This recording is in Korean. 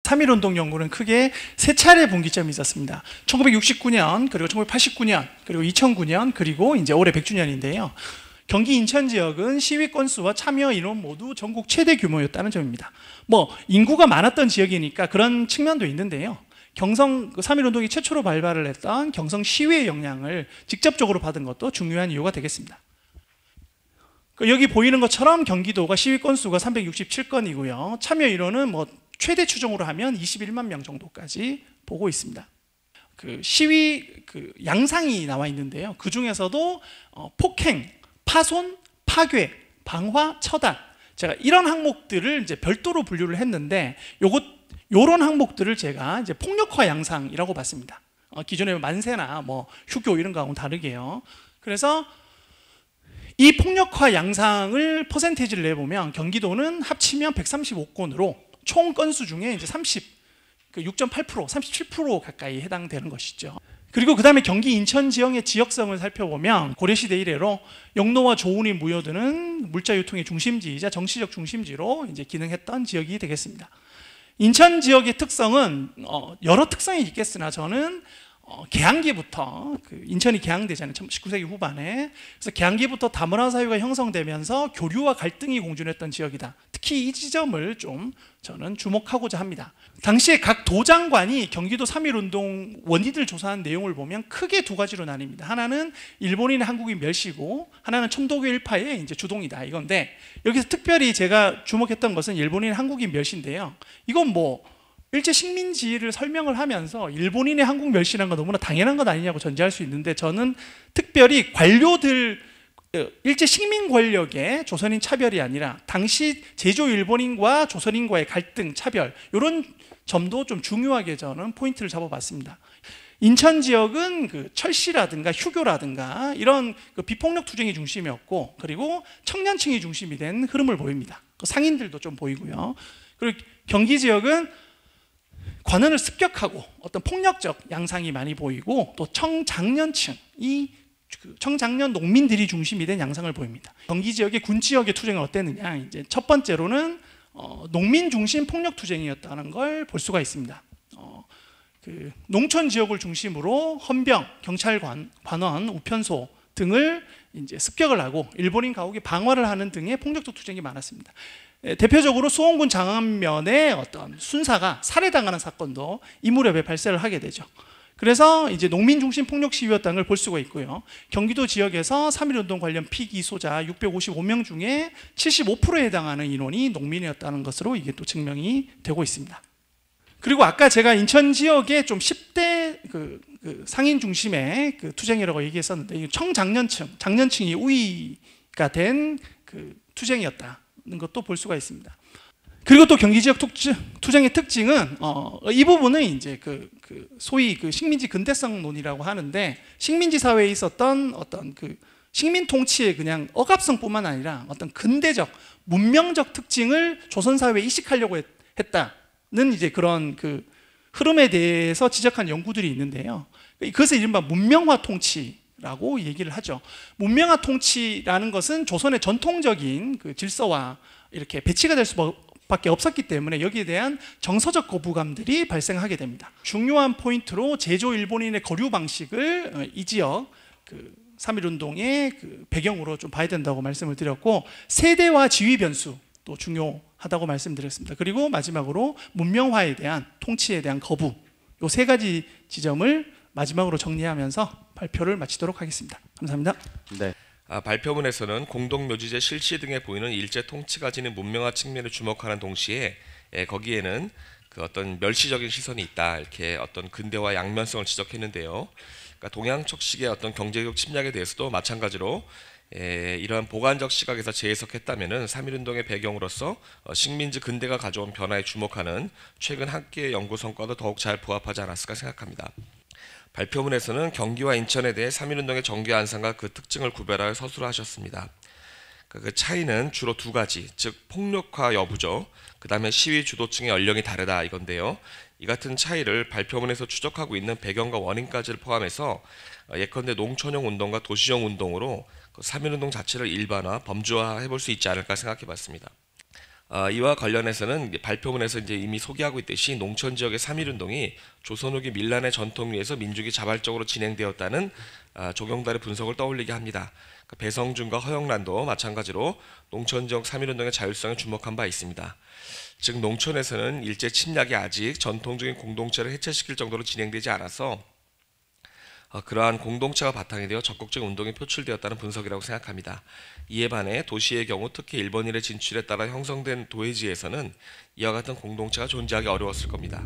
3.1운동 연구는 크게 세 차례 분기점이 있었습니다. 1969년, 그리고 1989년, 그리고 2009년, 그리고 이제 올해 100주년인데요. 경기 인천 지역은 시위 건수와 참여 인원 모두 전국 최대 규모였다는 점입니다. 인구가 많았던 지역이니까 그런 측면도 있는데요. 경성 3.1운동이 최초로 발발을 했던 경성 시위의 영향을 직접적으로 받은 것도 중요한 이유가 되겠습니다. 여기 보이는 것처럼 경기도가 시위 건수가 367건이고요. 참여 인원은 최대 추정으로 하면 21만 명 정도까지 보고 있습니다. 시위 양상이 나와 있는데요. 그 중에서도 폭행, 파손, 파괴, 방화, 처단, 제가 이런 항목들을 이제 별도로 분류를 했는데 요런 항목들을 제가 이제 폭력화 양상이라고 봤습니다. 기존의 만세나 휴교 이런 거하고는 다르게요. 그래서 이 폭력화 양상을 퍼센테이지를 내보면 경기도는 합치면 135건으로 총 건수 중에 이제 6.8%, 37% 가까이 해당되는 것이죠. 그리고 그 다음에 경기 인천 지역의 지역성을 살펴보면 고려시대 이래로 영로와 조운이 모여드는 물자 유통의 중심지이자 정치적 중심지로 이제 기능했던 지역이 되겠습니다. 인천 지역의 특성은 여러 특성이 있겠으나 저는 개항기부터 인천이 개항되잖아요. 19세기 후반에. 그래서 개항기부터 다문화 사회가 형성되면서 교류와 갈등이 공존했던 지역이다. 특히 이 지점을 좀 저는 주목하고자 합니다. 당시에 각 도장관이 경기도 3.1운동 원인을 조사한 내용을 보면 크게 두 가지로 나뉩니다. 하나는 일본인의 한국인 멸시고 하나는 천도교 일파의 이제 주동이다 이건데, 여기서 특별히 제가 주목했던 것은 일본인의 한국인 멸시인데요. 이건 일제 식민지를 설명을 하면서 일본인의 한국 멸시라는 건 너무나 당연한 것 아니냐고 전제할 수 있는데, 저는 특별히 관료들, 일제 식민 권력의 조선인 차별이 아니라 당시 제조 일본인과 조선인과의 갈등, 차별, 이런 점도 좀 중요하게 저는 포인트를 잡아봤습니다. 인천 지역은 철시라든가 휴교라든가 이런 비폭력 투쟁이 중심이었고, 그리고 청년층이 중심이 된 흐름을 보입니다. 상인들도 좀 보이고요. 그리고 경기 지역은 관원을 습격하고 어떤 폭력적 양상이 많이 보이고, 또 청장년층이 청장년 농민들이 중심이 된 양상을 보입니다. 경기 지역의 군 지역의 투쟁은 어땠느냐? 이제 첫 번째로는 농민 중심 폭력 투쟁이었다는 걸 볼 수가 있습니다. 농촌 지역을 중심으로 헌병, 경찰관, 관원, 우편소 등을 이제 습격을 하고 일본인 가옥에 방화를 하는 등의 폭력적 투쟁이 많았습니다. 대표적으로 수원군 장안면의 어떤 순사가 살해당하는 사건도 이 무렵에 발생을 하게 되죠. 그래서 이제 농민 중심 폭력 시위였다는 걸 볼 수가 있고요. 경기도 지역에서 3.1운동 관련 피기소자 655명 중에 75%에 해당하는 인원이 농민이었다는 것으로 이게 또 증명이 되고 있습니다. 그리고 아까 제가 인천 지역의 좀 10대 상인 중심의 투쟁이라고 얘기했었는데, 장년층이 우위가 된 투쟁이었다는 것도 볼 수가 있습니다. 그리고 또 경기 지역 투쟁의 특징은 이 부분은 이제 소위 식민지 근대성론이라고 하는데, 식민지 사회에 있었던 어떤 식민 통치의 그냥 억압성뿐만 아니라 어떤 근대적 문명적 특징을 조선 사회에 이식하려고 했다는 이제 그런 흐름에 대해서 지적한 연구들이 있는데요. 그것을 이른바 문명화 통치라고 얘기를 하죠. 문명화 통치라는 것은 조선의 전통적인 질서와 이렇게 배치가 될 수밖에 없었기 때문에 여기에 대한 정서적 거부감들이 발생하게 됩니다. 중요한 포인트로 제조 일본인의 거류 방식을 이 지역 3.1운동의 배경으로 좀 봐야 된다고 말씀을 드렸고, 세대와 지위 변수도 중요하다고 말씀드렸습니다. 그리고 마지막으로 문명화에 대한, 통치에 대한 거부, 이 세 가지 지점을 마지막으로 정리하면서 발표를 마치도록 하겠습니다. 감사합니다. 네. 발표문에서는 공동묘지제 실시 등에 보이는 일제 통치가 지닌 문명화 측면을 주목하는 동시에 거기에는 어떤 멸시적인 시선이 있다, 이렇게 어떤 근대화 양면성을 지적했는데요. 그러니까 동양척식의 어떤 경제적 침략에 대해서도 마찬가지로 이러한 보관적 시각에서 재해석했다면은 3.1운동의 배경으로서 식민지 근대가 가져온 변화에 주목하는 최근 학계의 연구 성과도 더욱 잘 부합하지 않았을까 생각합니다. 발표문에서는 경기와 인천에 대해 3.1운동의 정규 안상과 그 특징을 구별하여 서술을 하셨습니다. 그 차이는 주로 두 가지, 즉 폭력화 여부죠. 그 다음에 시위 주도층의 연령이 다르다 이건데요. 이 같은 차이를 발표문에서 추적하고 있는 배경과 원인까지를 포함해서 예컨대 농촌형 운동과 도시형 운동으로 3.1운동 자체를 일반화, 범주화 해볼 수 있지 않을까 생각해 봤습니다. 이와 관련해서는 이제 발표문에서 이제 이미 소개하고 있듯이 농촌 지역의 3.1운동이 조선 후기 밀란의 전통 위에서 민족이 자발적으로 진행되었다는 조경달의 분석을 떠올리게 합니다. 배성준과 허영란도 마찬가지로 농촌 지역 3.1운동의 자율성에 주목한 바 있습니다. 즉 농촌에서는 일제 침략이 아직 전통적인 공동체를 해체시킬 정도로 진행되지 않아서 그러한 공동체가 바탕이 되어 적극적인 운동이 표출되었다는 분석이라고 생각합니다. 이에 반해 도시의 경우 특히 일본인의 진출에 따라 형성된 도회지에서는 이와 같은 공동체가 존재하기 어려웠을 겁니다.